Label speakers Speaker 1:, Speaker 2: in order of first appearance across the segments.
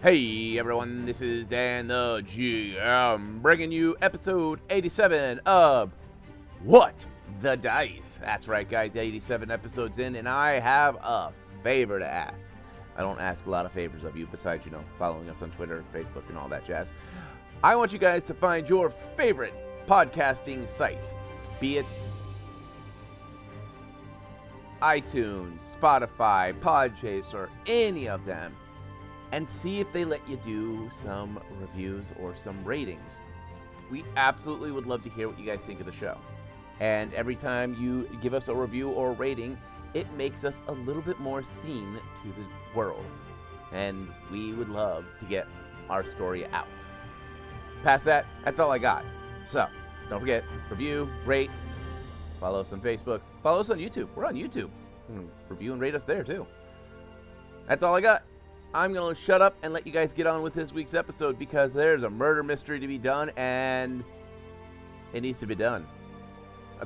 Speaker 1: Hey everyone, this is Dan the GM, bringing you episode 87 of What the Dice. That's right, guys, 87 episodes in, and I have a favor to ask. I don't ask a lot of favors of you besides, following us on Twitter, Facebook, and all that jazz. I want you guys to find your favorite podcasting site, be it iTunes, Spotify, Podchaser, or any of them, and see if they let you do some reviews or some ratings. We absolutely would love to hear what you guys think of the show. And every time you give us a review or a rating, it makes us a little bit more seen to the world. And we would love to get our story out. Past that, that's all I got. So, don't forget, review, rate, follow us on Facebook, follow us on YouTube. We're on YouTube. Review and rate us there too. That's all I got. I'm going to shut up and let you guys get on with this week's episode because there's a murder mystery to be done and it needs to be done.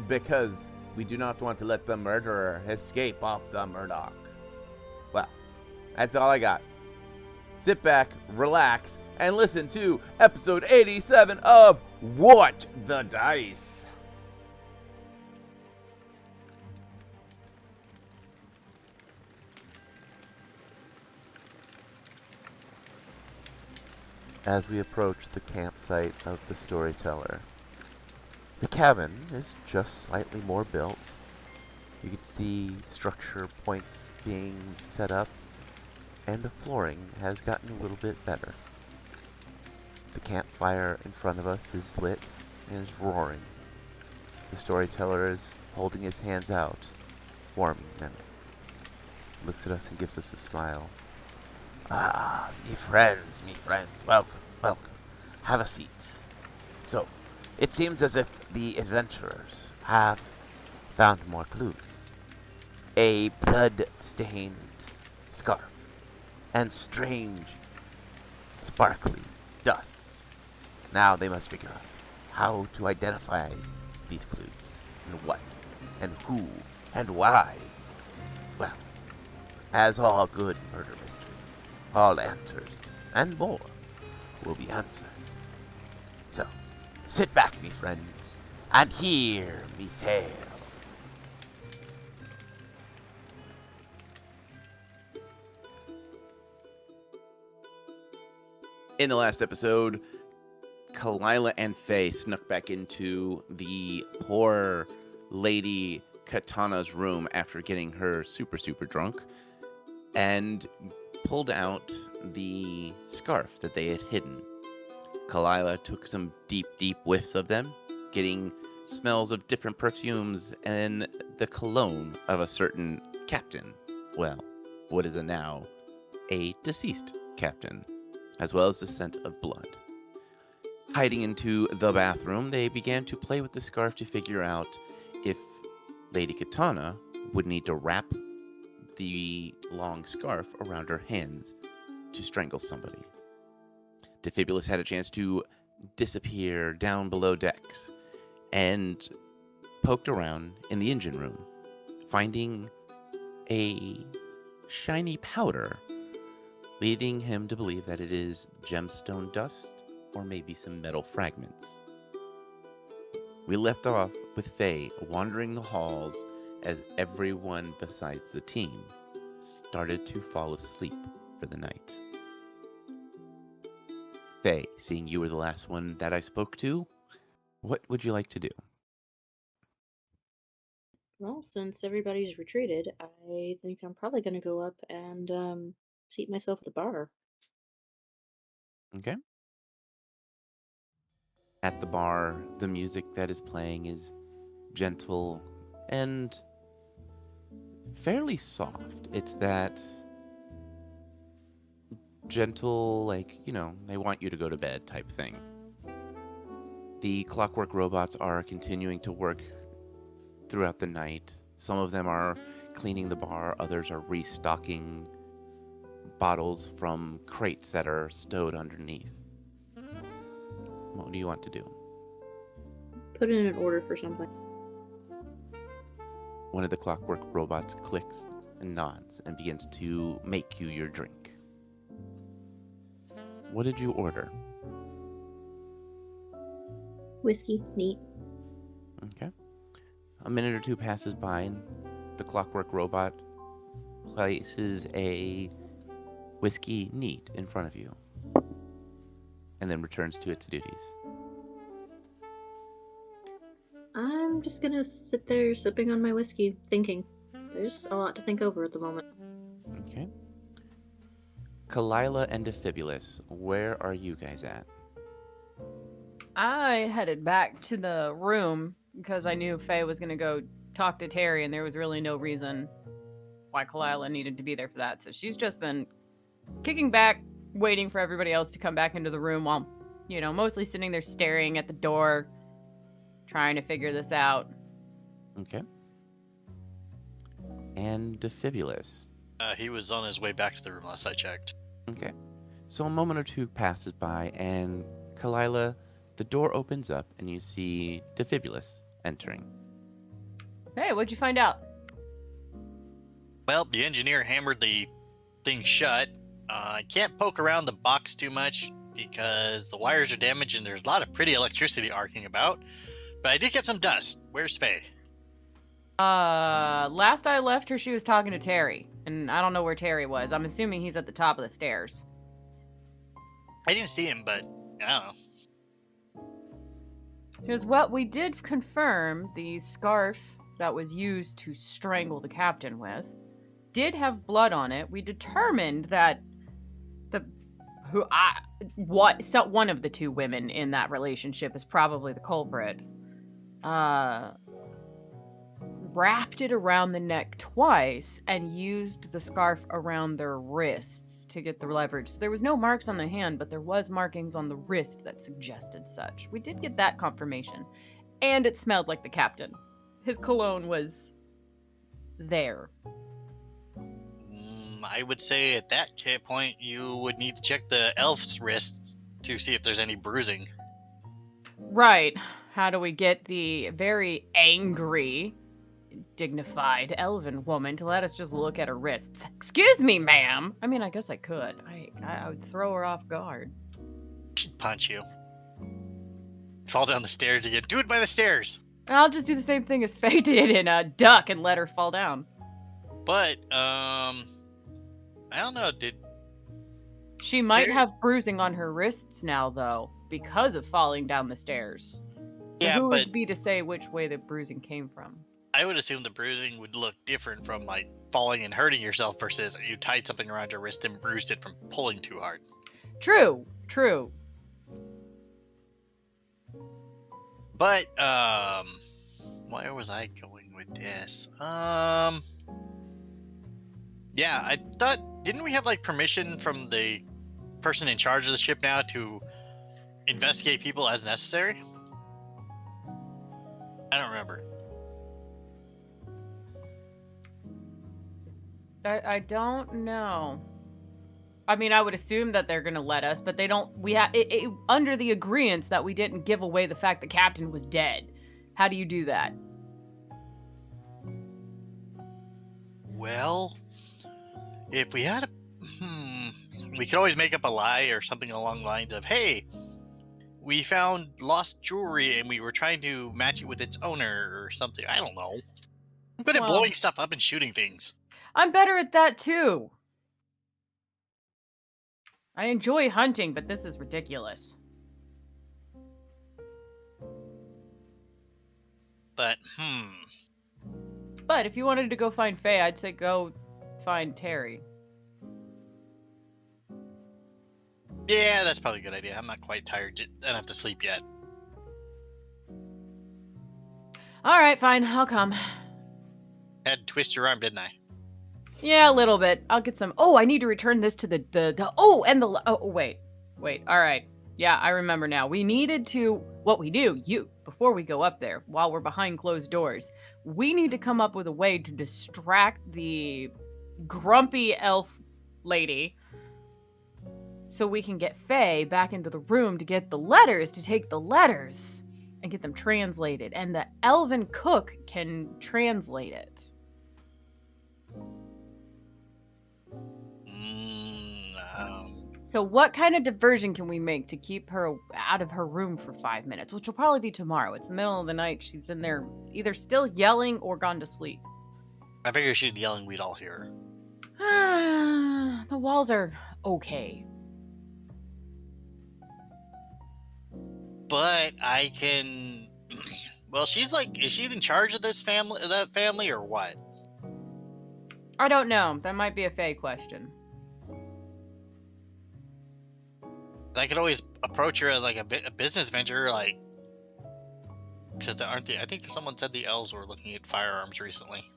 Speaker 1: Because we do not want to let the murderer escape off the Murdoch. Well, that's all I got. Sit back, relax, and listen to episode 87 of What the Dice. As we approach the campsite of the storyteller, the cabin is just slightly more built. You can see structure points being set up, and the flooring has gotten a little bit better. The campfire in front of us is lit and is roaring. The storyteller is holding his hands out, warming them. Looks at us and gives us a smile. Ah, me friends, welcome, welcome. Have a seat. So, it seems as if the adventurers have found more clues. A blood-stained scarf and strange, sparkly dust. Now they must figure out how to identify these clues, and what, and who, and why. Well, as all good murder mysteries, all answers, and more, will be answered. So, sit back, me friends, and hear me tale. In the last episode, Kalila and Faye snuck back into the poor lady Katana's room after getting her super drunk, and pulled out the scarf that they had hidden. Kalila took some deep whiffs of them, getting smells of different perfumes and the cologne of a certain captain. Well, what is now a deceased captain, as well as the scent of blood. Hiding into the bathroom, they began to play with the scarf to figure out if Lady Katana would need to wrap the long scarf around her hands to strangle somebody. Defibulous had a chance to disappear down below decks and poked around in the engine room, finding a shiny powder, leading him to believe that it is gemstone dust or maybe some metal fragments. We left off with Faye wandering the halls as everyone besides the team started to fall asleep for the night. Faye, seeing you were the last one that I spoke to, what would you like to do?
Speaker 2: Well, since everybody's retreated, I think I'm probably going to go up and seat myself at the bar.
Speaker 1: Okay. At the bar, the music that is playing is gentle and fairly soft. It's that gentle, they want you to go to bed type thing. The clockwork robots are continuing to work throughout the night. Some of them are cleaning the bar, others are restocking bottles from crates that are stowed underneath. What do you want to do?
Speaker 2: Put in an order for something.
Speaker 1: One of the clockwork robots clicks and nods and begins to make you your drink. What did you order?
Speaker 2: Whiskey, neat.
Speaker 1: Okay. A minute or two passes by, and the clockwork robot places a whiskey neat in front of you, and then returns to its duties.
Speaker 2: I'm just gonna sit there sipping on my whiskey, thinking. There's a lot to think over at the moment.
Speaker 1: Okay. Kalila and Defibulus, where are you guys at?
Speaker 3: I headed back to the room because I knew Faye was going to go talk to Terry, and there was really no reason why Kalila needed to be there for that. So she's just been kicking back, waiting for everybody else to come back into the room while, mostly sitting there staring at the door, trying to figure this out.
Speaker 1: Okay. And Defibulus.
Speaker 4: He was on his way back to the room last I checked.
Speaker 1: Okay. So a moment or two passes by, and Kalila, the door opens up, and you see Defibulus entering.
Speaker 3: Hey, what'd you find out?
Speaker 4: Well, the engineer hammered the thing shut. I can't poke around the box too much because the wires are damaged and there's a lot of pretty electricity arcing about. But I did get some dust. Where's Faye?
Speaker 3: Last I left her, she was talking to Terry, and I don't know where Terry was. I'm assuming he's at the top of the stairs.
Speaker 4: I didn't see him, but I don't know.
Speaker 3: Because what we did confirm, the scarf that was used to strangle the captain with did have blood on it. We determined that one of the two women in that relationship is probably the culprit. Wrapped it around the neck twice and used the scarf around their wrists to get the leverage. So there was no marks on the hand, but there was markings on the wrist that suggested such. We did get that confirmation. And it smelled like the captain. His cologne was there.
Speaker 4: I would say at that point you would need to check the elf's wrists to see if there's any bruising.
Speaker 3: Right. How do we get the very angry, dignified elven woman to let us just look at her wrists? Excuse me, ma'am. I mean, I guess I could. I would throw her off guard.
Speaker 4: She'd punch you. Fall down the stairs again. Do it by the stairs.
Speaker 3: I'll just do the same thing as Faye did and duck and let her fall down.
Speaker 4: But I don't know.
Speaker 3: She might
Speaker 4: Terry-
Speaker 3: have bruising on her wrists now, though, because of falling down the stairs. So
Speaker 4: Yeah,
Speaker 3: who
Speaker 4: but-
Speaker 3: would be to say which way the bruising came from?
Speaker 4: I would assume the bruising would look different from like falling and hurting yourself versus you tied something around your wrist and bruised it from pulling too hard.
Speaker 3: True.
Speaker 4: But where was I going with this? Yeah, I thought, didn't we have like permission from the person in charge of the ship now to investigate people as necessary? I don't remember.
Speaker 3: I don't know. I mean, I would assume that they're going to let us, but they don't. We have under the agreements that we didn't give away the fact the captain was dead. How do you do that?
Speaker 4: Well, if we had we could always make up a lie or something along the lines of, hey, we found lost jewelry and we were trying to match it with its owner or something. I don't know. I'm good at
Speaker 3: Well-
Speaker 4: blowing stuff up and shooting things.
Speaker 3: I'm better at that too. I enjoy hunting, but this is ridiculous.
Speaker 4: But,
Speaker 3: But if you wanted to go find Faye, I'd say go find Terry.
Speaker 4: yeah, that's probably a good idea. I'm not quite tired enough to sleep yet.
Speaker 3: All right, fine. I'll come.
Speaker 4: Had to twist your arm, didn't I?
Speaker 3: Yeah, a little bit. I'll get some. Oh, I need to return this to wait. All right. Yeah, I remember now. We needed to, what we do, before we go up there, while we're behind closed doors, we need to come up with a way to distract the grumpy elf lady. So we can get Faye back into the room to get the letters, to take the letters and get them translated. And the elven cook can translate it. So what kind of diversion can we make to keep her out of her room for 5 minutes? Which will probably be tomorrow. It's the middle of the night. She's in there either still yelling or gone to sleep.
Speaker 4: I figure she'd yelling, we'd all hear
Speaker 3: The walls are okay.
Speaker 4: But I can. Well, she's like, is she in charge of this family, that family, or what?
Speaker 3: I don't know. That might be a Faye question.
Speaker 4: I could always approach her as like a business venture, like, because aren't they? I think someone said the elves were looking at firearms recently.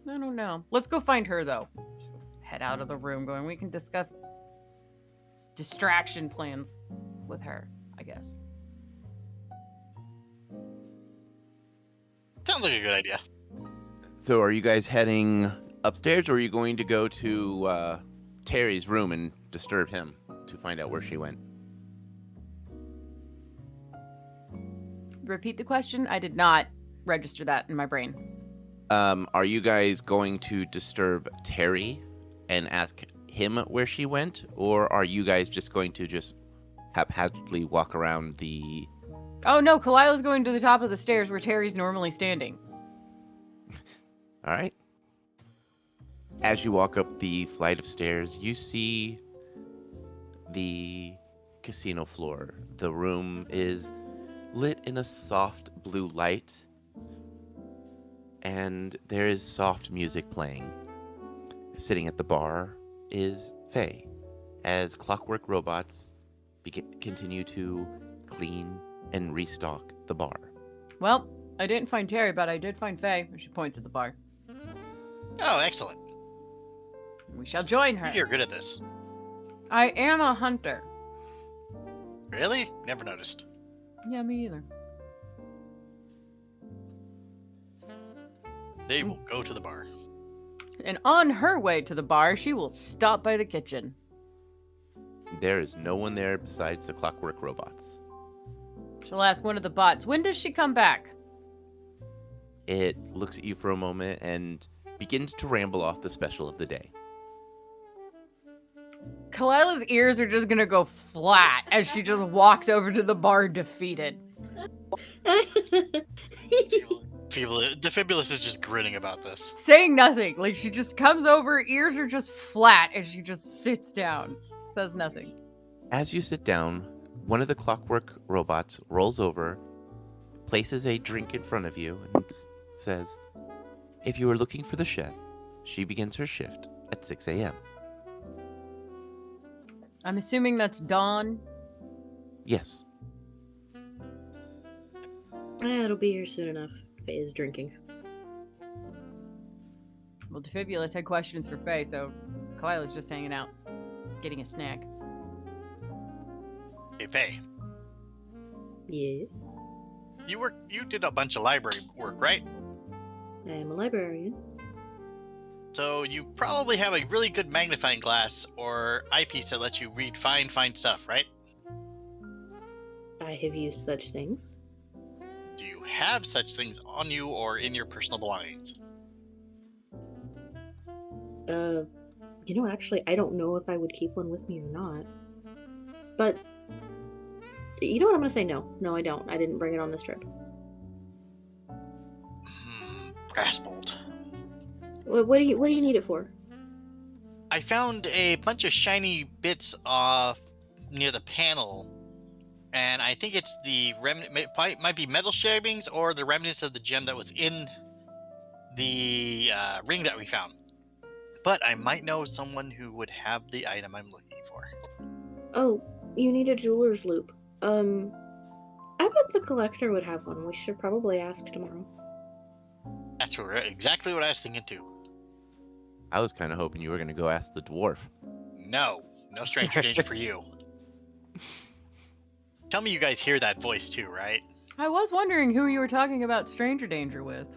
Speaker 3: I don't know. Let's go find her though. Head out of the room going, we can discuss distraction plans with her, I guess.
Speaker 4: Sounds like a good idea.
Speaker 1: So are you guys heading upstairs, or are you going to go to Terry's room and disturb him to find out where she went?
Speaker 3: Repeat the question. I did not register that in my brain.
Speaker 1: Are you guys going to disturb Terry and ask him where she went, or are you guys just going to just haphazardly walk around the...
Speaker 3: Oh no, Kalila's going to the top of the stairs where Terry's normally standing.
Speaker 1: All right. As you walk up the flight of stairs, you see the casino floor. The room is lit in a soft blue light, and there is soft music playing. Sitting at the bar is Faye, as clockwork robots continue to clean and restock the bar.
Speaker 3: Well, I didn't find Terry, but I did find Faye. She points at the bar.
Speaker 4: Oh, excellent.
Speaker 3: We shall join her.
Speaker 4: You're good at this.
Speaker 3: I am a hunter.
Speaker 4: Really? Never noticed.
Speaker 3: Yeah, me either.
Speaker 4: They will go to the bar.
Speaker 3: And on her way to the bar, she will stop by the kitchen.
Speaker 1: There is no one there besides the clockwork robots.
Speaker 3: She'll ask one of the bots, when does she come back?
Speaker 1: It looks at you for a moment and begins to ramble off the special of the day.
Speaker 3: Kalila's ears are just gonna go flat as she just walks over to the bar defeated.
Speaker 4: Defibulous is just grinning about this.
Speaker 3: Saying nothing. Like, she just comes over, ears are just flat as she just sits down. Says nothing.
Speaker 1: As you sit down, one of the clockwork robots rolls over, places a drink in front of you, and says, if you are looking for the chef, she begins her shift at 6 a.m.
Speaker 3: I'm assuming that's Dawn.
Speaker 1: Yes.
Speaker 2: It'll be here soon enough. Faye is drinking.
Speaker 3: Well, Defibulous had questions for Faye, so Kalila's just hanging out, getting a snack.
Speaker 4: Hey, Faye.
Speaker 2: Yeah.
Speaker 4: You did a bunch of library work, right?
Speaker 2: I am a librarian.
Speaker 4: So you probably have a really good magnifying glass or eyepiece that lets you read fine stuff, right?
Speaker 2: I have used such things.
Speaker 4: Do you have such things on you or in your personal belongings?
Speaker 2: Actually, I don't know if I would keep one with me or not. But, you know what, I'm gonna say no. No, I don't. I didn't bring it on this trip.
Speaker 4: Brass bolt.
Speaker 2: What do you need it for?
Speaker 4: I found a bunch of shiny bits off near the panel, and I think it's the remnant. Might be metal shavings or the remnants of the gem that was in the ring that we found. But I might know someone who would have the item I'm looking for.
Speaker 2: Oh, you need a jeweler's loop. I bet the collector would have one. We should probably ask tomorrow.
Speaker 4: That's exactly what I was thinking too.
Speaker 1: I was kind of hoping you were going to go ask the dwarf.
Speaker 4: No stranger danger for you. Tell me you guys hear that voice too, right?
Speaker 3: I was wondering who you were talking about stranger danger with.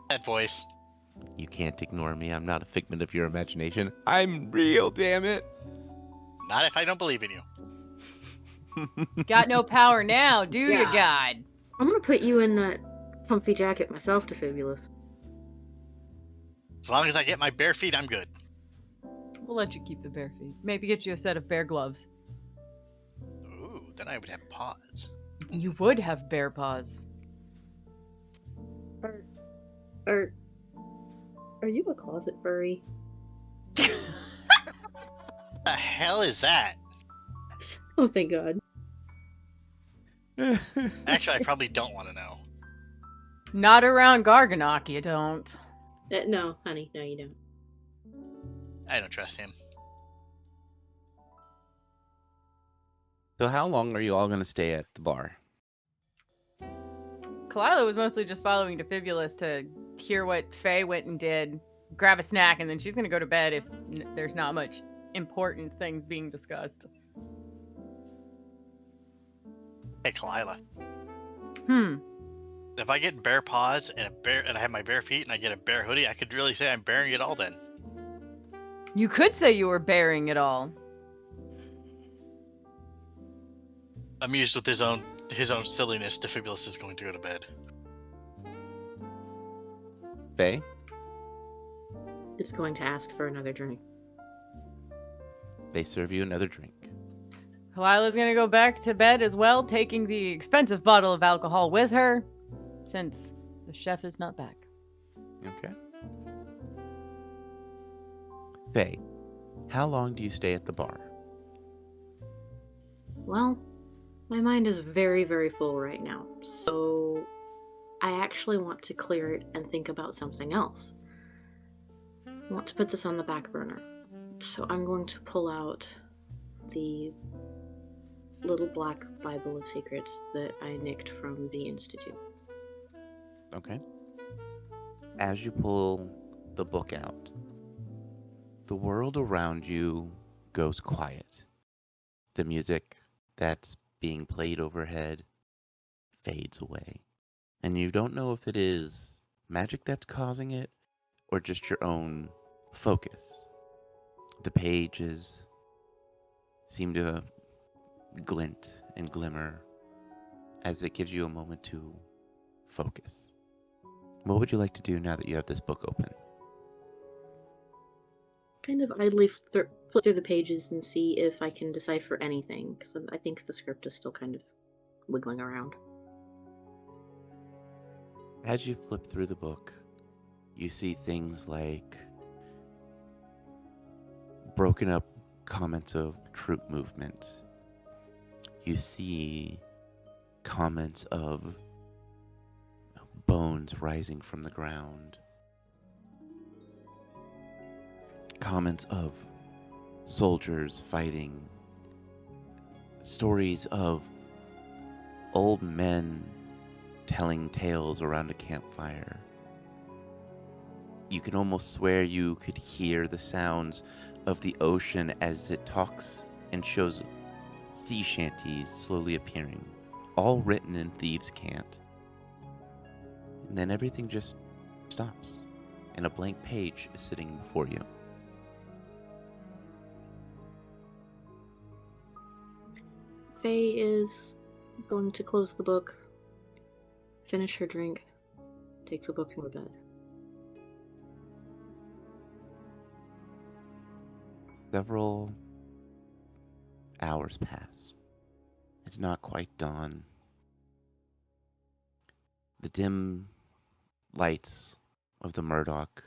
Speaker 4: That voice.
Speaker 1: You can't ignore me. I'm not a figment of your imagination. I'm real, damn it.
Speaker 4: Not if I don't believe in you.
Speaker 3: Got no power now, do you,
Speaker 2: Yeah.
Speaker 3: God?
Speaker 2: I'm gonna put you in that comfy jacket myself, Defibulous.
Speaker 4: As long as I get my bare feet, I'm good.
Speaker 3: We'll let you keep the bare feet. Maybe get you a set of bear gloves.
Speaker 4: Ooh, then I would have paws.
Speaker 3: You would have bear paws.
Speaker 2: Are you a closet furry?
Speaker 4: What the hell is that?
Speaker 2: Oh, thank God.
Speaker 4: Actually, I probably don't want to know.
Speaker 3: Not around Garganok, you don't.
Speaker 2: No, honey, no, you don't.
Speaker 4: I don't trust him.
Speaker 1: So how long are you all going to stay at the bar?
Speaker 3: Kalila was mostly just following Defibulous to hear what Faye went and did, grab a snack, and then she's going to go to bed if there's not much important things being discussed.
Speaker 4: Hey, Kalila.
Speaker 3: Hmm.
Speaker 4: If I get bare paws and I have my bare feet and I get a bare hoodie, I could really say I'm bearing it all then.
Speaker 3: You could say you were bearing it all.
Speaker 4: Amused with his own silliness, Defibulous is going to go to bed.
Speaker 1: Faye?
Speaker 2: Is going to ask for another drink.
Speaker 1: They serve you another drink.
Speaker 3: Kalila's going to go back to bed as well, taking the expensive bottle of alcohol with her, since the chef is not back.
Speaker 1: Okay. Faye, how long do you stay at the bar?
Speaker 2: Well, my mind is very, very full right now, so I actually want to clear it and think about something else. I want to put this on the back burner, so I'm going to pull out the little black Bible of Secrets that I nicked from the Institute.
Speaker 1: Okay. As you pull the book out, the world around you goes quiet. The music that's being played overhead fades away. And you don't know if it is magic that's causing it or just your own focus. The pages seem to glint and glimmer as it gives you a moment to focus. What would you like to do now that you have this book open?
Speaker 2: Kind of idly flip through the pages and see if I can decipher anything, because I think the script is still kind of wiggling around.
Speaker 1: As you flip through the book, you see things like broken up comments of troop movement. You see comments of bones rising from the ground. Comments of soldiers fighting. Stories of old men telling tales around a campfire. You can almost swear you could hear the sounds of the ocean as it talks and shows sea shanties slowly appearing, all written in thieves' cant. And then everything just stops, and a blank page is sitting before you.
Speaker 2: Faye is going to close the book, finish her drink, take the book and go to bed.
Speaker 1: Several hours pass. It's not quite dawn. The dim lights of the Murdoch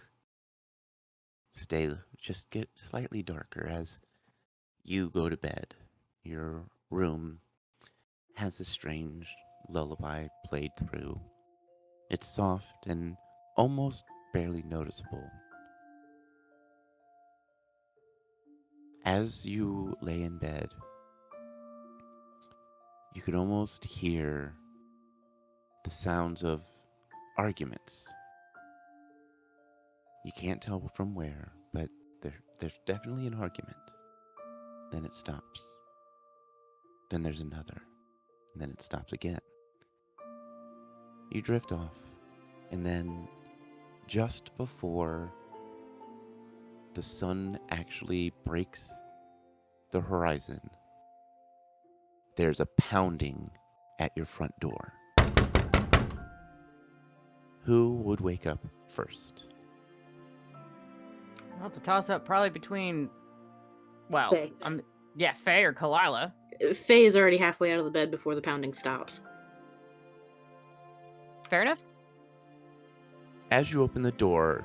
Speaker 1: just get slightly darker as you go to bed. Your room has a strange lullaby played through. It's soft and almost barely noticeable. As you lay in bed, you can almost hear the sounds of arguments. You can't tell from where, but there's definitely an argument. Then it stops. Then there's another. And then it stops again. You drift off, and then just before the sun actually breaks the horizon, there's a pounding at your front door. Who would wake up first?
Speaker 3: I'll have to toss up probably between, well,
Speaker 2: Faye.
Speaker 3: Faye or Kalila.
Speaker 2: Faye is already halfway out of the bed before the pounding stops.
Speaker 3: Fair enough.
Speaker 1: As you open the door,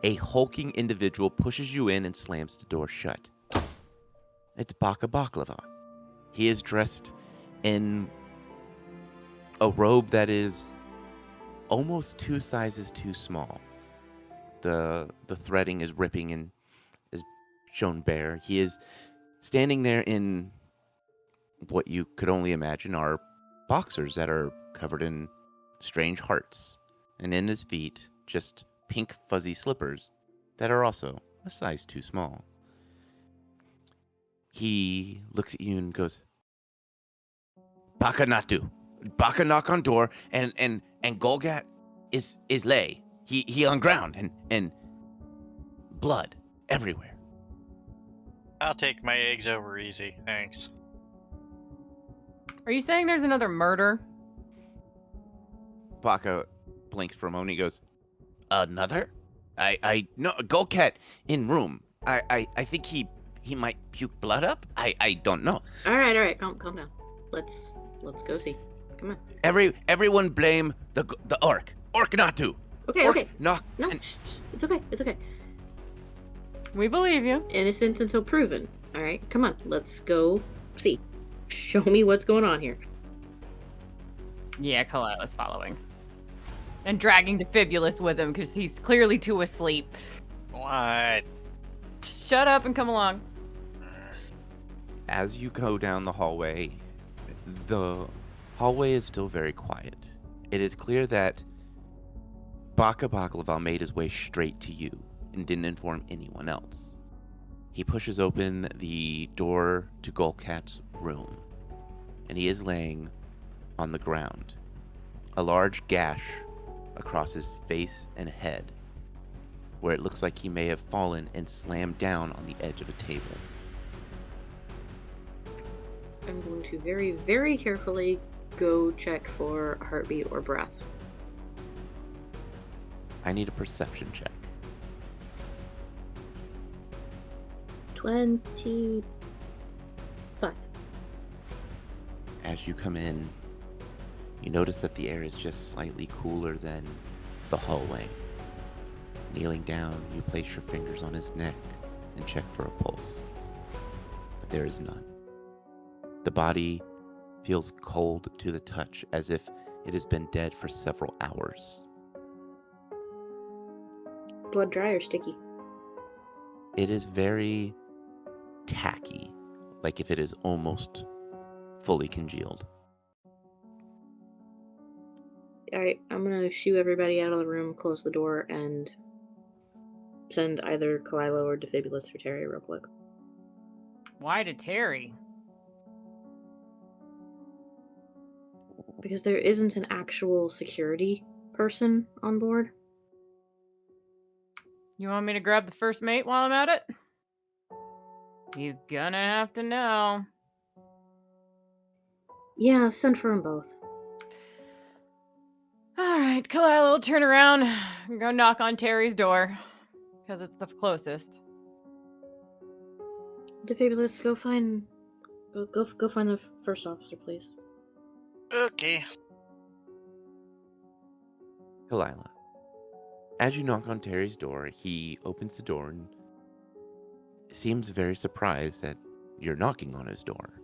Speaker 1: a hulking individual pushes you in and slams the door shut. It's Baka Baklava. He is dressed in a robe that is almost 2 sizes too small. The threading is ripping and is shown bare. He is standing there in what you could only imagine are boxers that are covered in strange hearts, and in his feet, just pink fuzzy slippers that are also a size too small. He looks at you and goes, Baka Natu. Baka knock on door and Golgat is lay. He on ground and blood everywhere.
Speaker 4: I'll take my eggs over easy, thanks.
Speaker 3: Are you saying there's another murder?
Speaker 1: Baka blinks for a moment. He goes, Another? I no, Golgat in room. I think he might puke blood up. I don't know.
Speaker 2: All right, calm down. Let's go see. Come on.
Speaker 1: Everyone blame the orc. Orc Natu.
Speaker 2: Okay,
Speaker 1: Orc
Speaker 2: okay.
Speaker 1: knock.
Speaker 2: No,
Speaker 1: and-
Speaker 2: shh. It's okay.
Speaker 3: We believe you.
Speaker 2: Innocent until proven. All right, come on. Let's go see. Show me what's going on here.
Speaker 3: Yeah, Kalila's following. And dragging Defibulus with him because he's clearly too asleep.
Speaker 4: What?
Speaker 3: Shut up and come along.
Speaker 1: As you go down the hallway is still very quiet. It is clear that Baka Baklava made his way straight to you and didn't inform anyone else. He pushes open the door to Golkat's room, and he is laying on the ground, a large gash across his face and head, where it looks like he may have fallen and slammed down on the edge of a table.
Speaker 2: I'm going to very, very carefully go check for a heartbeat or breath.
Speaker 1: I need a perception check.
Speaker 2: 25.
Speaker 1: As you come in, you notice that the air is just slightly cooler than the hallway. Kneeling down, you place your fingers on his neck and check for a pulse. But there is none. The body feels cold to the touch, as if it has been dead for several hours.
Speaker 2: Blood dry or sticky?
Speaker 1: It is very tacky, like if it is almost fully congealed.
Speaker 2: Alright, I'm gonna shoo everybody out of the room, close the door, and send either Kalila or Defibulus for Terry real quick.
Speaker 3: Why to Terry?
Speaker 2: Because there isn't an actual security person on board.
Speaker 3: You want me to grab the first mate while I'm at it? He's gonna have to know.
Speaker 2: Yeah, send for them both.
Speaker 3: Alright, Kalila will turn around and go knock on Terry's door. Because it's the closest.
Speaker 2: Defibulus, go find the first officer, please.
Speaker 4: Okay.
Speaker 1: Kalila. As you knock on Terry's door, he opens the door and seems very surprised that you're knocking on his door.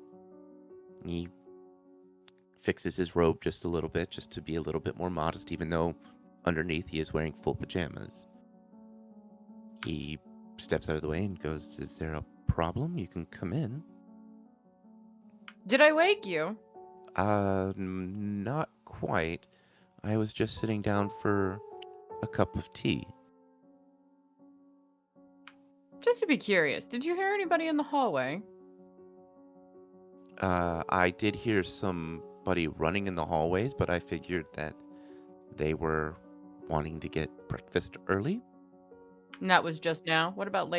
Speaker 1: He fixes his robe just a little bit, just to be a little bit more modest, even though underneath he is wearing full pajamas. He steps out of the way and goes, "Is there a problem? You can come in."
Speaker 3: Did I wake you?
Speaker 1: Not quite. I was just sitting down for a cup of tea.
Speaker 3: Just to be curious, did you hear anybody in the hallway?
Speaker 1: I did hear somebody running in the hallways, but I figured that they were wanting to get breakfast early.
Speaker 3: And that was just now. What about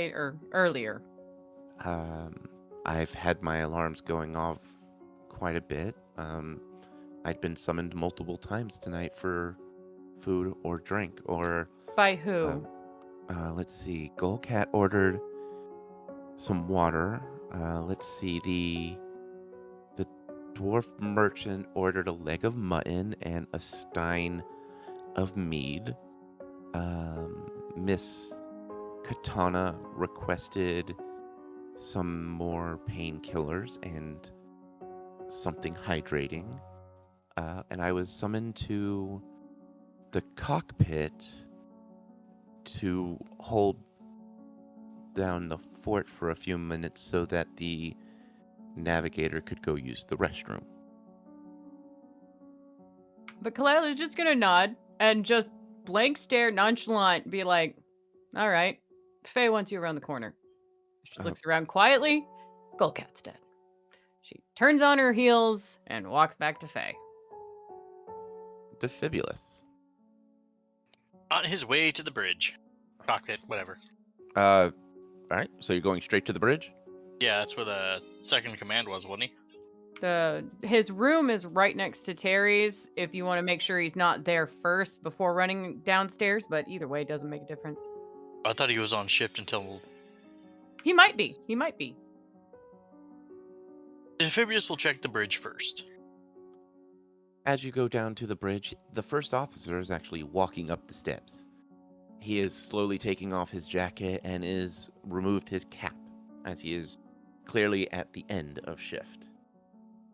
Speaker 3: earlier?
Speaker 1: I've had my alarms going off quite a bit. I'd been summoned multiple times tonight for food or drink, or
Speaker 3: By who?
Speaker 1: let's see. Gukat ordered some water. Let's see. The dwarf merchant ordered a leg of mutton and a stein of mead. Miss Katana requested some more painkillers and something hydrating. And I was summoned to the cockpit to hold down the fort for a few minutes so that the navigator could go use the restroom.
Speaker 3: But Kalila's just gonna nod and just blank stare, nonchalant, be like, all right, Faye wants you around the corner. She looks around quietly. Gulkat's dead. She turns on her heels and walks back to Faye.
Speaker 1: Defibulous.
Speaker 4: On his way to the bridge. Cockpit, whatever.
Speaker 1: All right, so you're going straight to the bridge?
Speaker 4: Yeah, that's where the second command was, wasn't he?
Speaker 3: His room is right next to Terry's if you want to make sure he's not there first before running downstairs, but either way, it doesn't make a difference.
Speaker 4: I thought he was on shift until...
Speaker 3: He might be. He might be.
Speaker 4: Amphibious will check the bridge first.
Speaker 1: As you go down to the bridge, the first officer is actually walking up the steps. He is slowly taking off his jacket and is removed his cap, as he is clearly at the end of shift.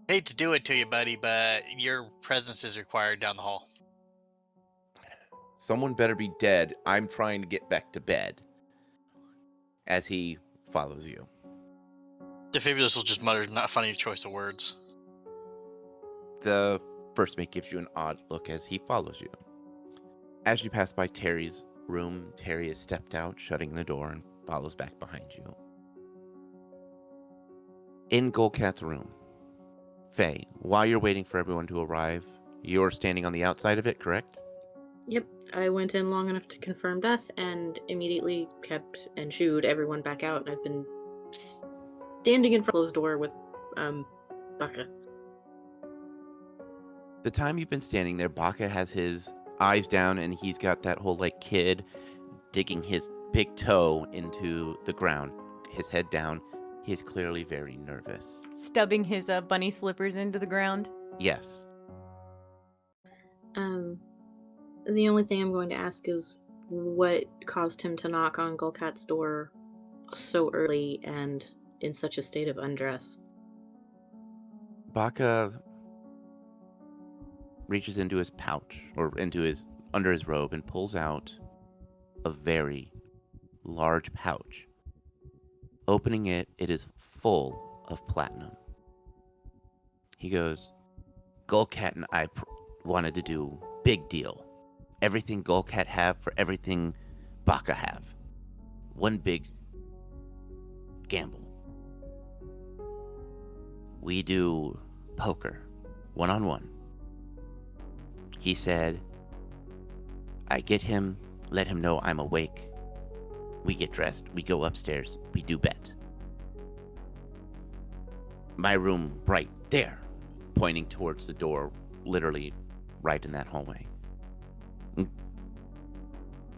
Speaker 4: Hate to do it to you, buddy, but your presence is required down the hall.
Speaker 1: Someone better be dead. I'm trying to get back to bed. As he follows you.
Speaker 4: Defibulous will just mutter, not funny choice of words.
Speaker 1: The first mate gives you an odd look as he follows you. As you pass by Terry's room, Terry has stepped out, shutting the door, and follows back behind you. In Gulkat's room, Faye, while you're waiting for everyone to arrive, you're standing on the outside of it, correct?
Speaker 2: Yep, I went in long enough to confirm death and immediately kept and shooed everyone back out. And I've been standing in front of the closed door with Baka.
Speaker 1: The time you've been standing there, Baka has his eyes down and he's got that whole like kid digging his big toe into the ground, his head down. He is clearly very nervous.
Speaker 3: Stubbing his bunny slippers into the ground.
Speaker 1: Yes.
Speaker 2: The only thing I'm going to ask is what caused him to knock on Gulkat's door so early and in such a state of undress.
Speaker 1: Baka reaches into his pouch or under his robe and pulls out a very large pouch. Opening it, it is full of platinum. He goes, Gulkat and I wanted to do big deal. Everything Gulkat have for everything Baka have. One big gamble. We do poker, one-on-one. He said, I get him, let him know I'm awake. We get dressed, we go upstairs, we do bet. My room right there, pointing towards the door, literally right in that hallway.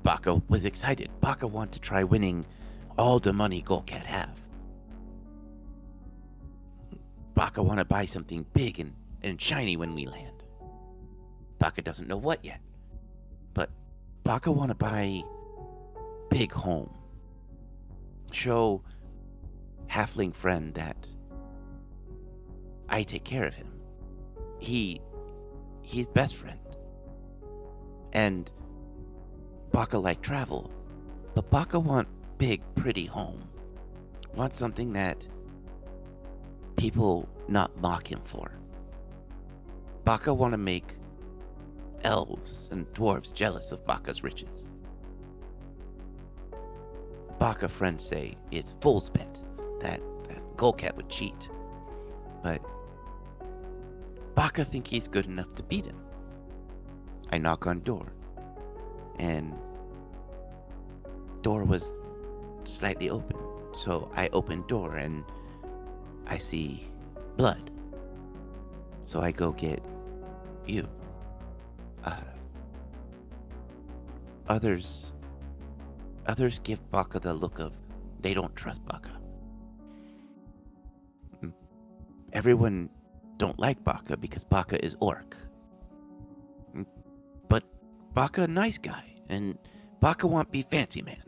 Speaker 1: Baka was excited. Baka wanted to try winning all the money Gulkat have. Baka want to buy something big and shiny when we land. Baka doesn't know what yet. But Baka want to buy big home. Show halfling friend that I take care of him. He's best friend. And Baka like travel, but Baka want big, pretty home. Want something that people not mock him for. Baka want to make elves and dwarves jealous of Baka's riches. Baka friends say it's fool's bet that Gulkat would cheat, but Baka think he's good enough to beat him. I knock on door, and door was slightly open. So I opened door and I see blood. So I go get you. Others give Baka the look of they don't trust Baka. Everyone don't like Baka because Baka is orc. But Baka a nice guy, and Baka want be fancy man.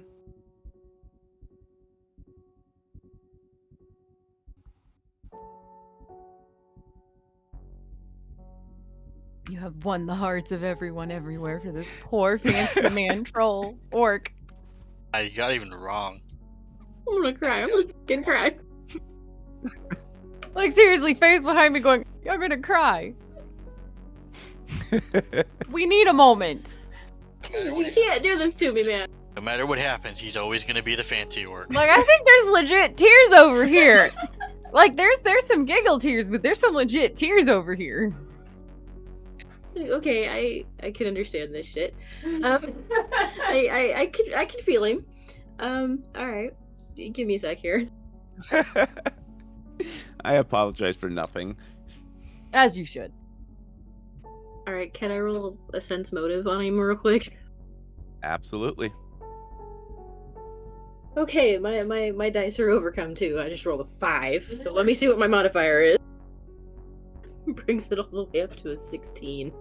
Speaker 3: You have won the hearts of everyone everywhere for this poor fancy man troll orc.
Speaker 4: You got even wrong.
Speaker 2: I'm gonna cry. I'm gonna fucking cry.
Speaker 3: Like, seriously, face behind me going, you're gonna cry. We need a moment.
Speaker 2: You can't do this to me, man.
Speaker 4: No matter what happens, he's always gonna be the fancy orc.
Speaker 3: Like, I think there's legit tears over here. Like, there's some giggle tears, but there's some legit tears over here.
Speaker 2: Okay, I can understand this shit. I could feel him. All right, give me a sec here.
Speaker 1: I apologize for nothing.
Speaker 3: As you should.
Speaker 2: All right, can I roll a sense motive on him real quick?
Speaker 1: Absolutely.
Speaker 2: Okay, my dice are overcome too. I just rolled a 5, so let me see what my modifier is. Brings it all the way up to a 16.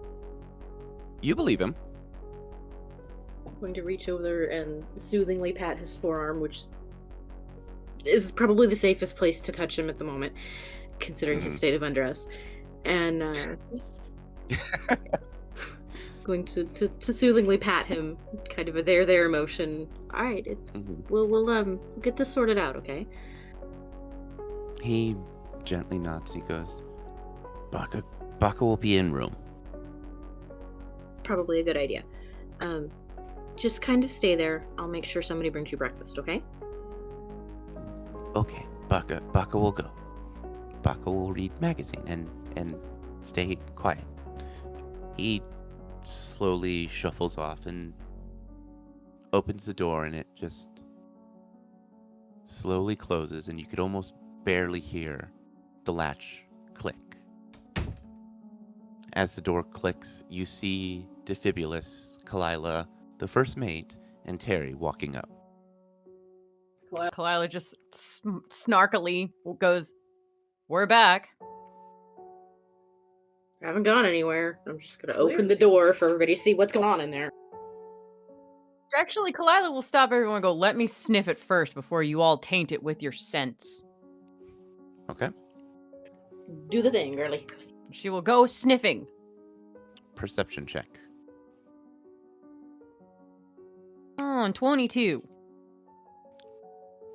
Speaker 1: You believe him.
Speaker 2: I'm going to reach over and soothingly pat his forearm, which is probably the safest place to touch him at the moment, considering his state of undress. And going to soothingly pat him, kind of a there motion. All right, we'll get this sorted out, okay?
Speaker 1: He gently nods. He goes, Baka will be in room.
Speaker 2: Probably a good idea. Just kind of stay there. I'll make sure somebody brings you breakfast, okay?
Speaker 1: Okay, Baka will go. Baka will read magazine and stay quiet. He slowly shuffles off and opens the door, and it just slowly closes, and you could almost barely hear the latch click. As the door clicks, you see Defibulus, Kalila, the first mate, and Terry walking up.
Speaker 3: Kalila just snarkily goes, we're back.
Speaker 2: I haven't gone anywhere. I'm just gonna open the door for everybody to see what's going on in there.
Speaker 3: Actually, Kalila will stop everyone and go, let me sniff it first before you all taint it with your scents.
Speaker 1: Okay.
Speaker 2: Do the thing, girly.
Speaker 3: She will go sniffing.
Speaker 1: Perception check.
Speaker 3: Oh, and 22.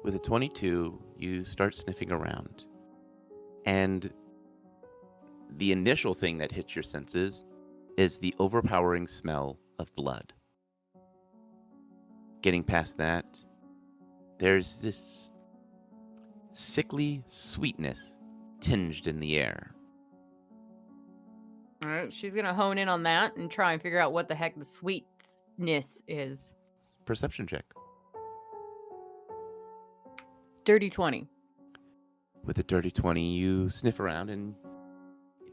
Speaker 1: With a 22, you start sniffing around. And the initial thing that hits your senses is the overpowering smell of blood. Getting past that, there's this sickly sweetness tinged in the air.
Speaker 3: All right, she's going to hone in on that and try and figure out what the heck the sweetness is.
Speaker 1: Perception check.
Speaker 3: Dirty 20.
Speaker 1: With a dirty 20, you sniff around and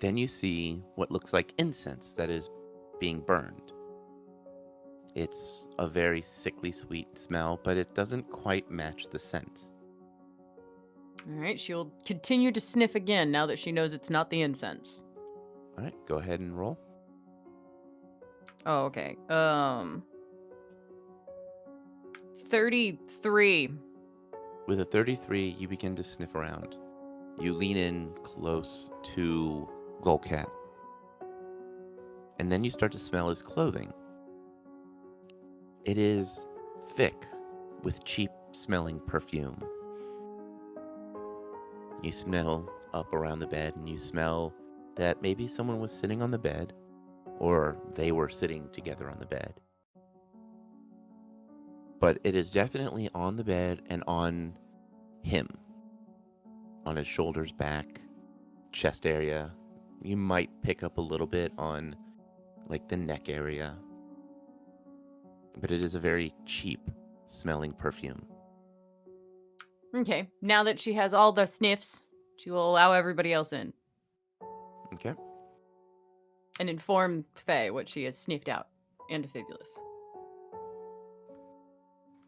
Speaker 1: then you see what looks like incense that is being burned. It's a very sickly sweet smell, but it doesn't quite match the scent.
Speaker 3: All right, she'll continue to sniff again now that she knows it's not the incense.
Speaker 1: All right, go ahead and roll.
Speaker 3: Oh, okay. 33.
Speaker 1: With a 33, you begin to sniff around. You lean in close to Gukat. And then you start to smell his clothing. It is thick with cheap-smelling perfume. You smell up around the bed, and you smell that maybe someone was sitting on the bed, or they were sitting together on the bed. But it is definitely on the bed and on him. On his shoulders, back, chest area. You might pick up a little bit on, like, the neck area. but it is a very cheap smelling perfume.
Speaker 3: Okay, now that she has all the sniffs, she will allow everybody else in
Speaker 1: Okay.
Speaker 3: and inform Faye what she has sniffed out and Fibulus.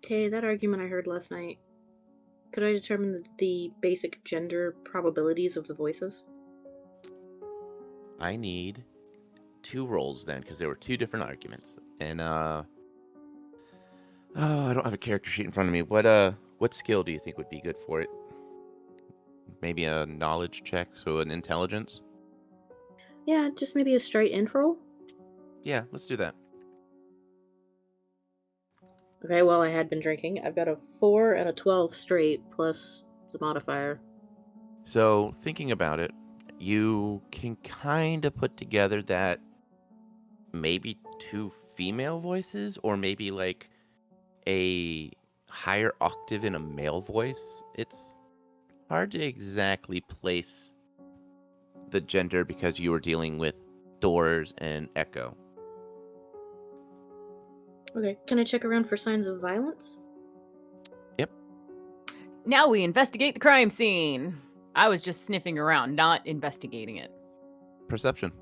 Speaker 2: Hey, that argument I heard last night. Could I determine the basic gender probabilities of the voices?
Speaker 1: I need 2 rolls then, because there were 2 different arguments. And oh, I don't have a character sheet in front of me. What skill do you think would be good for it? Maybe a knowledge check, so an intelligence?
Speaker 2: Yeah, just maybe a straight inf roll?
Speaker 1: Yeah, let's do that.
Speaker 2: Okay, well, I had been drinking. I've got a 4 and a 12 straight, plus the modifier.
Speaker 1: So, thinking about it, you can kind of put together that maybe 2 female voices, or maybe like a higher octave in a male voice. It's hard to exactly place the gender because you were dealing with doors and echo.
Speaker 2: Okay, can I check around for signs of violence?
Speaker 1: Yep.
Speaker 3: Now we investigate the crime scene. I was just sniffing around, not investigating it.
Speaker 1: Perception.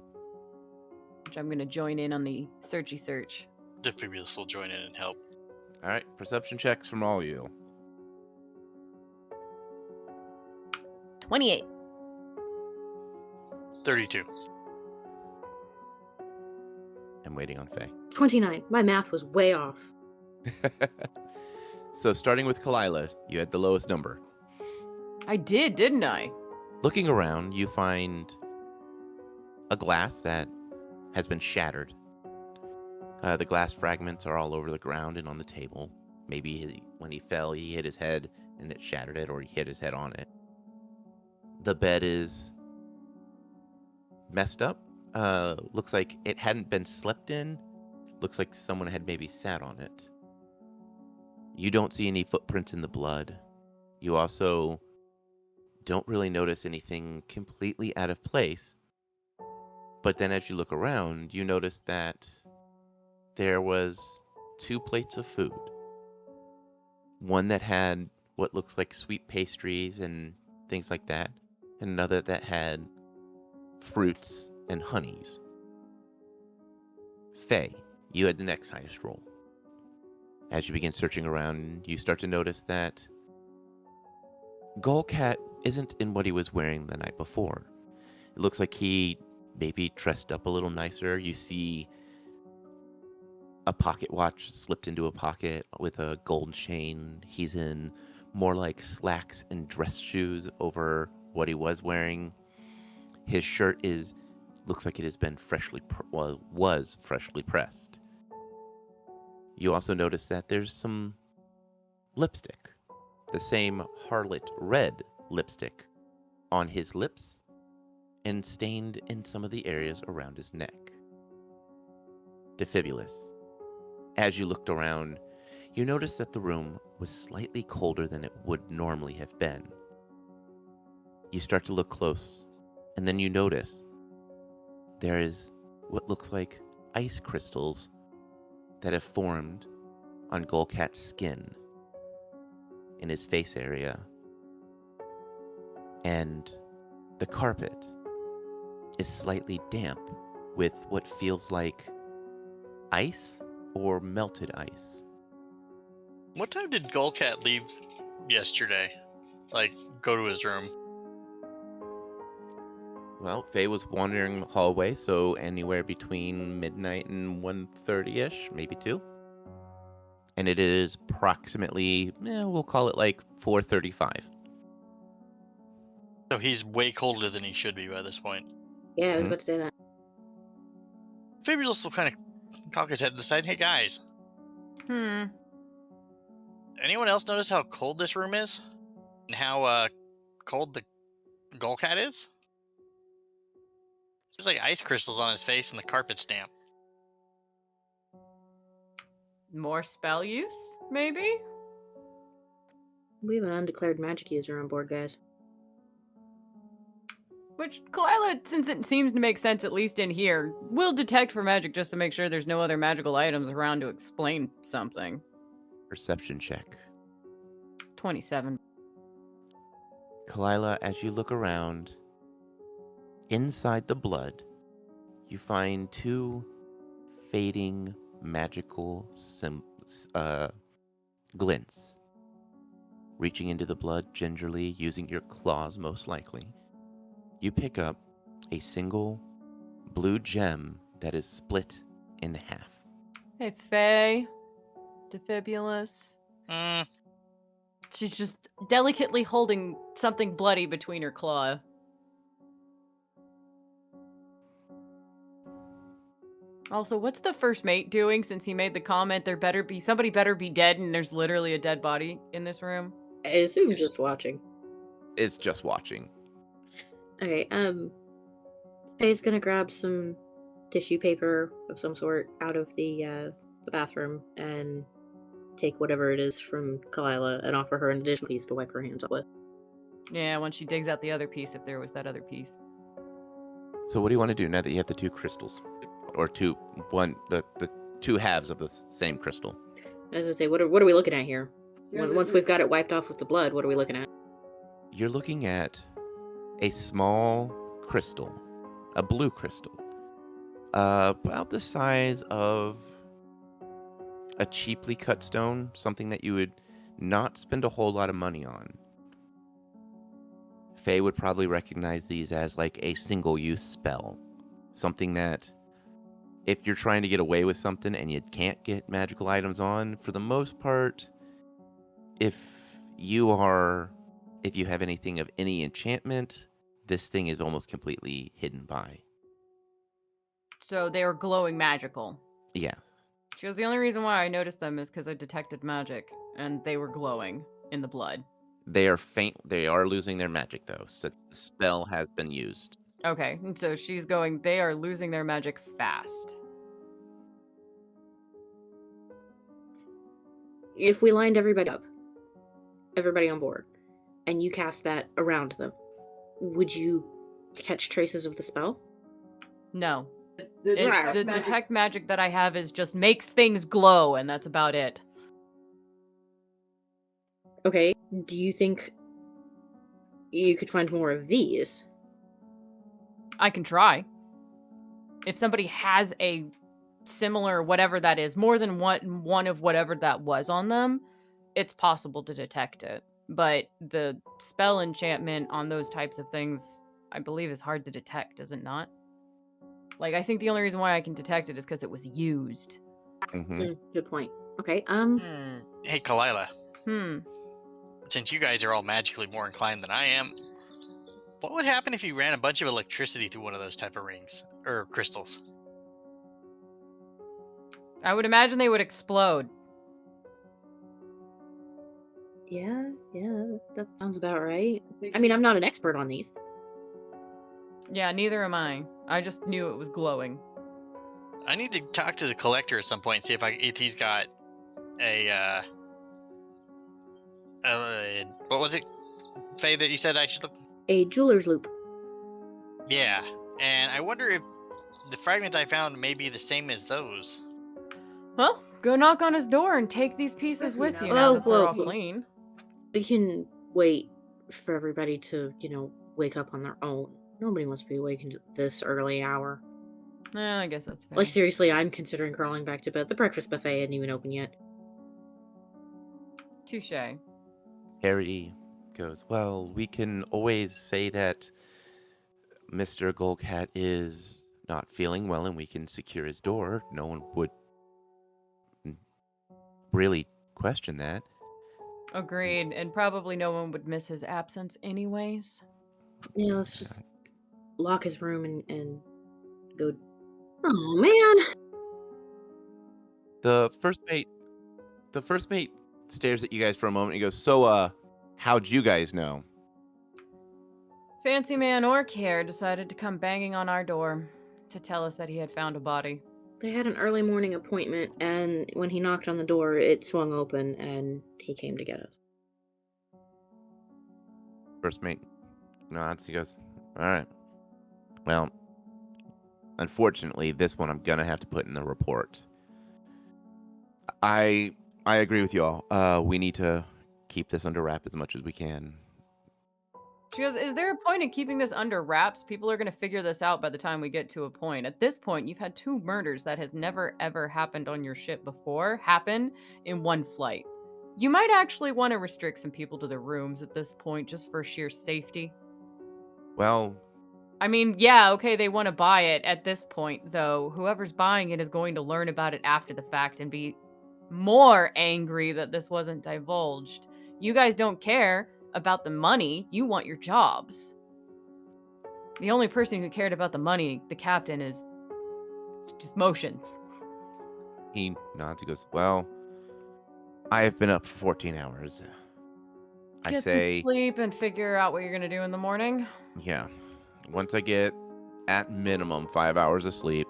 Speaker 3: Which I'm going to join in on the searchy search.
Speaker 4: Fibulus will join in and help.
Speaker 1: All right, perception checks from all you.
Speaker 3: 28.
Speaker 4: 32.
Speaker 1: I'm waiting on Faye.
Speaker 2: 29. My math was way off.
Speaker 1: So starting with Kalila, you had the lowest number.
Speaker 3: I did, didn't I?
Speaker 1: Looking around, you find a glass that has been shattered. The glass fragments are all over the ground and on the table. Maybe when he fell, he hit his head and it shattered it, or he hit his head on it. The bed is messed up. Looks like it hadn't been slept in. Looks like someone had maybe sat on it. You don't see any footprints in the blood. You also don't really notice anything completely out of place. But then as you look around, you notice that there was 2 plates of food. One that had what looks like sweet pastries and things like that, and another that had fruits and honeys. Faye, you had the next highest roll. As you begin searching around, you start to notice that Gukat isn't in what he was wearing the night before. It looks like he maybe dressed up a little nicer. You see a pocket watch slipped into a pocket with a gold chain. He's in more like slacks and dress shoes over what he was wearing. His shirt looks like it has been was freshly pressed. You also notice that there's some lipstick, the same harlot red lipstick, on his lips and stained in some of the areas around his neck. Defibulus, as you looked around, you noticed that the room was slightly colder than it would normally have been. You start to look close, and then you notice there is what looks like ice crystals that have formed on Gulkat's skin, in his face area, and the carpet is slightly damp with what feels like ice or melted ice.
Speaker 4: What time did Gukat leave yesterday? Like, go to his room?
Speaker 1: Well, Faye was wandering the hallway, so anywhere between midnight and 1:30-ish, maybe 2. And it is approximately, we'll call it like 4:35.
Speaker 4: So he's way colder than he should be by this point.
Speaker 2: Yeah, I was
Speaker 1: Mhm.
Speaker 2: about to say that.
Speaker 4: Fabulous will kind of cock his head and decide, hey guys, anyone else notice how cold this room is? And how cold the Gukat is? There's like ice crystals on his face and the carpet's damp.
Speaker 3: More spell use, maybe?
Speaker 2: We have an undeclared magic user on board, guys.
Speaker 3: Which, Kalila, since it seems to make sense, at least in here, will detect for magic just to make sure there's no other magical items around to explain something.
Speaker 1: Perception check.
Speaker 3: 27.
Speaker 1: Kalila, as you look around, inside the blood, you find two fading magical glints. Reaching into the blood gingerly, using your claws most likely, you pick up a single blue gem that is split in half.
Speaker 3: Hey, Faye. Defibulous.
Speaker 4: Mm,
Speaker 3: She's just delicately holding something bloody between her claw. Also, what's the first mate doing since he made the comment somebody better be dead and there's literally a dead body in this room?
Speaker 2: I assume just watching.
Speaker 1: It's just watching.
Speaker 2: Okay, Faye's gonna grab some tissue paper of some sort out of the bathroom and take whatever it is from Kalila and offer her an additional piece to wipe her hands up with.
Speaker 3: Yeah, once she digs out the other piece, if there was that other piece.
Speaker 1: So what do you want to do now that you have the two crystals? Or the two halves of the same crystal?
Speaker 2: I was gonna say, what are we looking at here? Once we've got it wiped off with the blood, what are we looking at?
Speaker 1: You're looking at a small crystal, a blue crystal, about the size of a cheaply cut stone, something that you would not spend a whole lot of money on. Faye would probably recognize these as like a single-use spell, something that if you're trying to get away with something and you can't get magical items on, for the most part, if you have anything of any enchantment, this thing is almost completely hidden by.
Speaker 3: So they were glowing magical.
Speaker 1: Yeah.
Speaker 3: She goes, the only reason why I noticed them is because I detected magic, and they were glowing in the blood.
Speaker 1: They are faint. They are losing their magic, though, so the spell has been used.
Speaker 3: Okay, and so she's going, they are losing their magic fast.
Speaker 2: If we lined everybody up, everybody on board, and you cast that around them, would you catch traces of the spell?
Speaker 3: No. The detect magic that I have is just makes things glow, and that's about it.
Speaker 2: Okay, do you think you could find more of these?
Speaker 3: I can try. If somebody has a similar whatever that is, more than one of whatever that was on them, it's possible to detect it. But the spell enchantment on those types of things, I believe, is hard to detect, is it not? Like, I think the only reason why I can detect it is because it was used.
Speaker 1: Mm-hmm.
Speaker 2: Good point. Okay,
Speaker 4: Hey, Kalila.
Speaker 3: Hmm.
Speaker 4: Since you guys are all magically more inclined than I am, what would happen if you ran a bunch of electricity through one of those type of rings or crystals?
Speaker 3: I would imagine they would explode.
Speaker 2: yeah, that sounds about right. I mean, I'm not an expert on these.
Speaker 3: Yeah, neither am I. I just knew it was glowing.
Speaker 4: I need to talk to the collector at some point and see if he's got a what was it, Faye, that you said I should look?
Speaker 2: A jeweler's loop.
Speaker 4: Yeah, and I wonder if the fragment I found may be the same as those.
Speaker 3: Well, go knock on his door and take these pieces with you
Speaker 2: Whoa,
Speaker 3: now that they're
Speaker 2: whoa,
Speaker 3: all
Speaker 2: whoa.
Speaker 3: clean.
Speaker 2: We can wait for everybody to, wake up on their own. Nobody wants to be awakened at this early hour.
Speaker 3: I guess that's fair.
Speaker 2: Like, seriously, I'm considering crawling back to bed. The breakfast buffet isn't even open yet.
Speaker 3: Touche.
Speaker 1: Harry goes, well, we can always say that Mr. Golcat is not feeling well and we can secure his door. No one would really question that.
Speaker 3: Agreed, and probably no one would miss his absence anyways.
Speaker 2: Yeah, let's just lock his room and go. Oh, man!
Speaker 1: The first mate stares at you guys for a moment and goes, so, how'd you guys know?
Speaker 3: Fancy man Orc here decided to come banging on our door to tell us that he had found a body.
Speaker 2: They had an early morning appointment, and when he knocked on the door, it swung open, and he came to get us.
Speaker 1: First mate nods. He goes, all right. Well, unfortunately, this one I'm gonna have to put in the report. I agree with you all. We need to keep this under wrap as much as we can.
Speaker 3: She goes, is there a point in keeping this under wraps? People are going to figure this out by the time we get to a point. At this point, you've had 2 murders that has never, ever happened on your ship before happen in one flight. You might actually want to restrict some people to their rooms at this point just for sheer safety.
Speaker 1: Well,
Speaker 3: I mean, yeah, okay, they want to buy it. At this point, though, whoever's buying it is going to learn about it after the fact and be more angry that this wasn't divulged. You guys don't care about the money. You want your jobs. The only person who cared about the money, the captain, is just motions.
Speaker 1: he nods. He goes, well, I have been up for 14 hours. I
Speaker 3: Get
Speaker 1: say,
Speaker 3: some sleep and figure out what you're gonna do in the morning.
Speaker 1: yeah. Once I get at minimum 5 hours of sleep,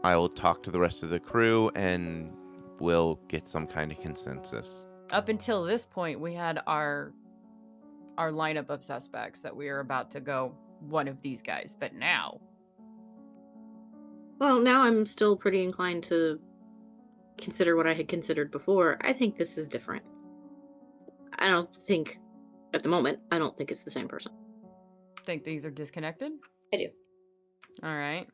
Speaker 1: I will talk to the rest of the crew and we'll get some kind of consensus.
Speaker 3: Up until this point, we had our lineup of suspects that we are about to go one of these guys, but now
Speaker 2: Well, now I'm still pretty inclined to consider what I had considered before. I think this is different. I don't think, at the moment, I don't think it's the same person.
Speaker 3: think these are disconnected.
Speaker 2: I do.
Speaker 3: All right.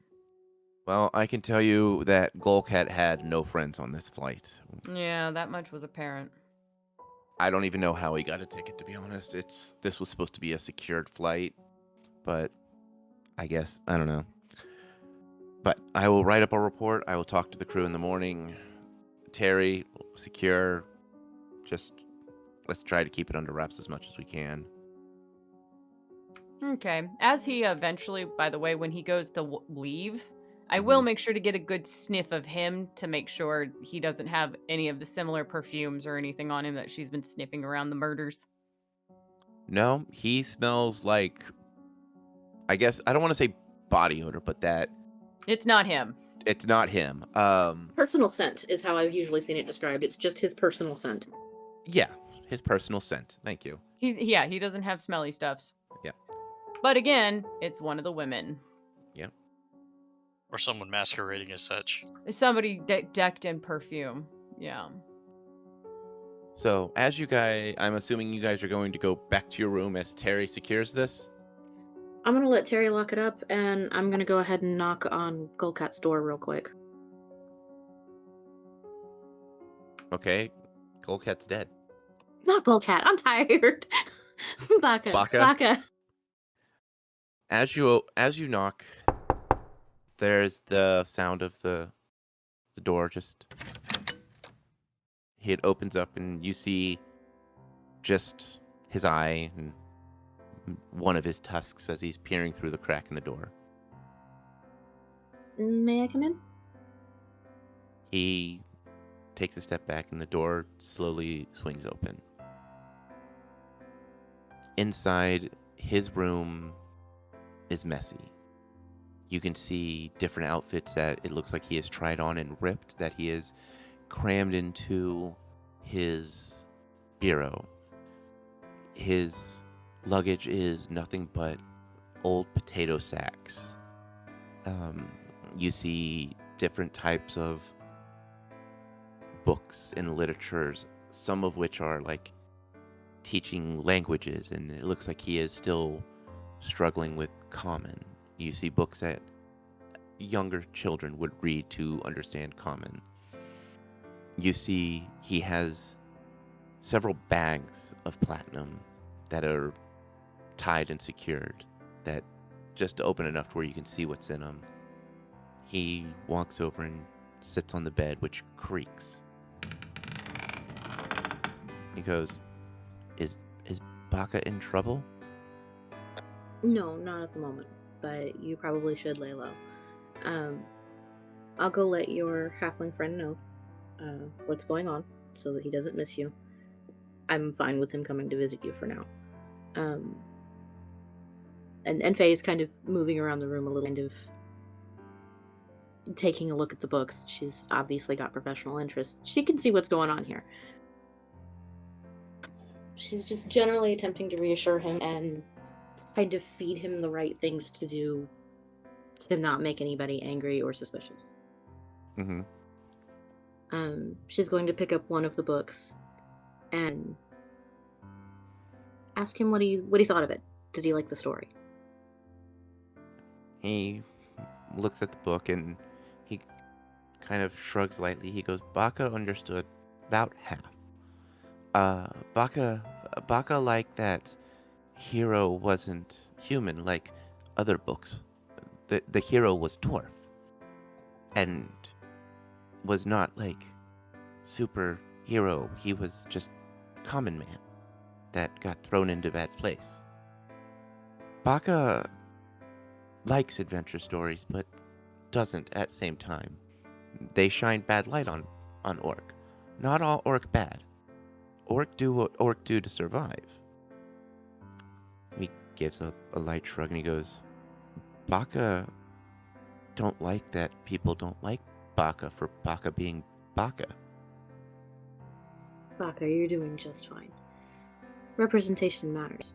Speaker 1: Well, I can tell you that Gukat had no friends on this flight.
Speaker 3: Yeah, that much was apparent.
Speaker 1: I don't even know how he got a ticket, to be honest. This was supposed to be a secured flight, but I guess, I don't know. But I will write up a report. I will talk to the crew in the morning. Terry, secure. Just let's try to keep it under wraps as much as we can.
Speaker 3: Okay. As he eventually, by the way, when he goes to leave, I will make sure to get a good sniff of him to make sure he doesn't have any of the similar perfumes or anything on him that she's been sniffing around the murders.
Speaker 1: No, he smells like, I guess, I don't want to say body odor, but that
Speaker 3: It's not him.
Speaker 1: it's not him.
Speaker 2: Personal scent is how I've usually seen it described. It's just his personal scent.
Speaker 1: Yeah, his personal scent. Thank you.
Speaker 3: He doesn't have smelly stuffs.
Speaker 1: Yeah.
Speaker 3: But again, it's one of the women.
Speaker 4: Or someone masquerading as such.
Speaker 3: It's somebody decked in perfume. Yeah.
Speaker 1: So, as you guys, I'm assuming you guys are going to go back to your room as Terry secures this.
Speaker 2: I'm gonna let Terry lock it up, and I'm gonna go ahead and knock on Gulkat's door real quick.
Speaker 1: Okay, Gulkat's dead.
Speaker 2: Not Gulkat, I'm tired. Baka.
Speaker 1: Baka?
Speaker 2: Baka.
Speaker 1: As you knock, there's the sound of the door just. It opens up and you see just his eye and one of his tusks as he's peering through the crack in the door.
Speaker 2: May I come in?
Speaker 1: He takes a step back and the door slowly swings open. Inside, his room is messy. You can see different outfits that it looks like he has tried on and ripped, that he has crammed into his bureau. His luggage is nothing but old potato sacks. You see different types of books and literatures, some of which are like teaching languages, and it looks like he is still struggling with Common. You see books that younger children would read to understand Common. You see he has several bags of platinum that are tied and secured, that just open enough to where you can see what's in them. He walks over and sits on the bed, which creaks. He goes, Is Baka in trouble?
Speaker 2: No, not at the moment, but you probably should lay low. I'll go let your halfling friend know what's going on so that he doesn't miss you. I'm fine with him coming to visit you for now. And Faye is kind of moving around the room a little, kind of taking a look at the books. She's obviously got professional interest. She can see what's going on here. She's just generally attempting to reassure him and kind of feed him the right things to do to not make anybody angry or suspicious.
Speaker 1: Mm-hmm.
Speaker 2: She's going to pick up one of the books and ask him what he thought of it. Did he like the story?
Speaker 1: He looks at the book and he kind of shrugs lightly. He goes, Baka understood about half. Baka liked that hero wasn't human like other books. The hero was dwarf. And was not like superhero. He was just common man that got thrown into bad place. Baka likes adventure stories, but doesn't at the same time. They shine bad light on orc. Not all orc bad. Orc do what orc do to survive. He gives a light shrug and he goes, Baka don't like that people don't like Baka for Baka being Baka.
Speaker 2: Baka, you're doing just fine. Representation matters.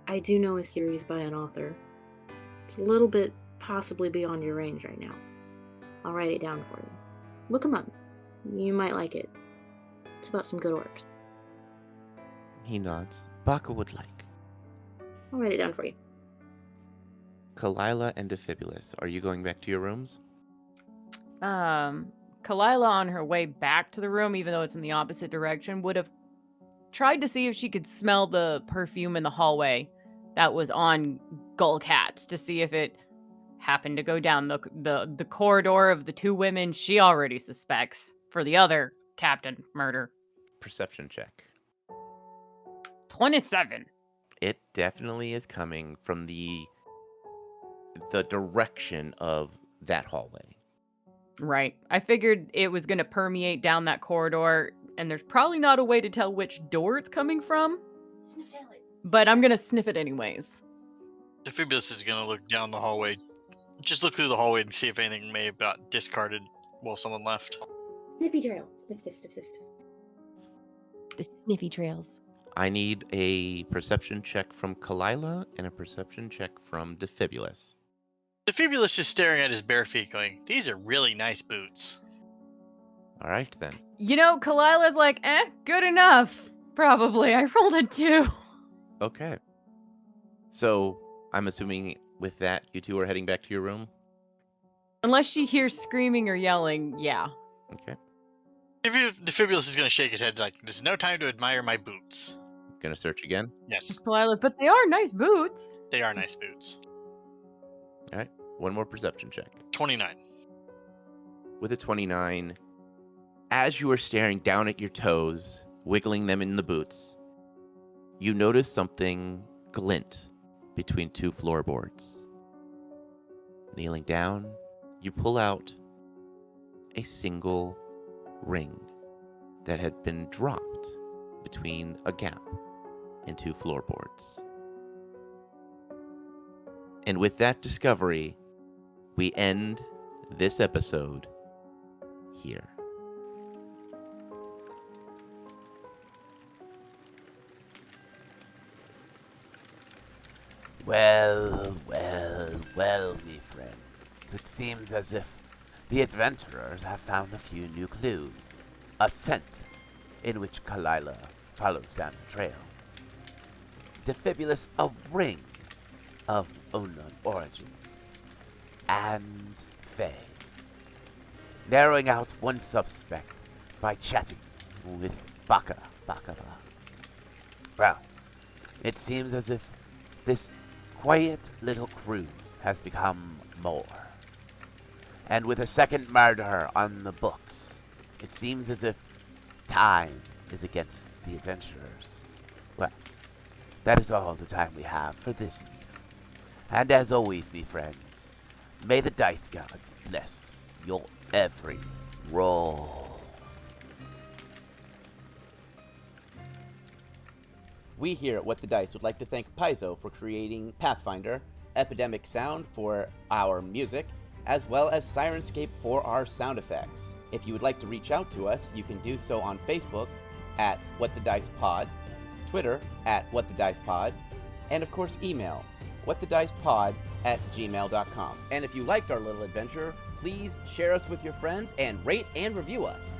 Speaker 2: I do know a series by an author. It's a little bit possibly beyond your range right now. I'll write it down for you. Look him up. You might like it. It's about some good orcs.
Speaker 1: He nods. Baka would like.
Speaker 2: I'll write it down for you.
Speaker 1: Kalila and Defibulus, are you going back to your rooms?
Speaker 3: Kalila on her way back to the room, even though it's in the opposite direction, would have tried to see if she could smell the perfume in the hallway that was on Gullcat's to see if it happened to go down the corridor of the two women she already suspects for the other captain murder.
Speaker 1: Perception check.
Speaker 3: 27.
Speaker 1: It definitely is coming from the direction of that hallway.
Speaker 3: Right. I figured it was going to permeate down that corridor, and there's probably not a way to tell which door it's coming from. But I'm going to sniff it anyways.
Speaker 4: Defibulus is going to look down the hallway. Just look through the hallway and see if anything may have got discarded while someone left.
Speaker 2: Snippy trail. Sniff, sniff, sniff, sniff, sniff.
Speaker 3: The sniffy trails.
Speaker 1: I need a perception check from Kalila and a perception check from Defibulus.
Speaker 4: Defibulus is staring at his bare feet going, these are really nice boots.
Speaker 1: All right, then.
Speaker 3: You know, Kalila's like, good enough. Probably. I rolled a 2.
Speaker 1: Okay. So, I'm assuming with that, you two are heading back to your room?
Speaker 3: Unless she hears screaming or yelling, yeah.
Speaker 1: Okay.
Speaker 4: Defibulus is going to shake his head like, there's no time to admire my boots.
Speaker 1: Gonna search again?
Speaker 4: Yes,
Speaker 3: Kalila, but they are nice boots.
Speaker 4: they are nice boots.
Speaker 1: All right. One more perception check.
Speaker 4: 29.
Speaker 1: With a 29, as you are staring down at your toes, wiggling them in the boots, you notice something glint between two floorboards. Kneeling down, you pull out a single ring that had been dropped between a gap in two floorboards. And with that discovery, we end this episode here.
Speaker 5: Well, me friends. It seems as if the adventurers have found a few new clues. A scent in which Kalila follows down the trail. Defibulus, a ring of unknown origins. And Faye, narrowing out one suspect by chatting with Baka Baklava. Well, it seems as if this quiet little cruise has become more. And with a second murder on the books, it seems as if time is against the adventurers. Well, that is all the time we have for this eve. And as always, me friends, may the dice gods bless your every roll.
Speaker 6: We here at What the Dice would like to thank Paizo for creating Pathfinder, Epidemic Sound for our music, as well as Sirenscape for our sound effects. If you would like to reach out to us, you can do so on Facebook at What the Dice Pod, Twitter at What the Dice Pod, and of course email whatthedicepod@gmail.com. And if you liked our little adventure, please share us with your friends and rate and review us.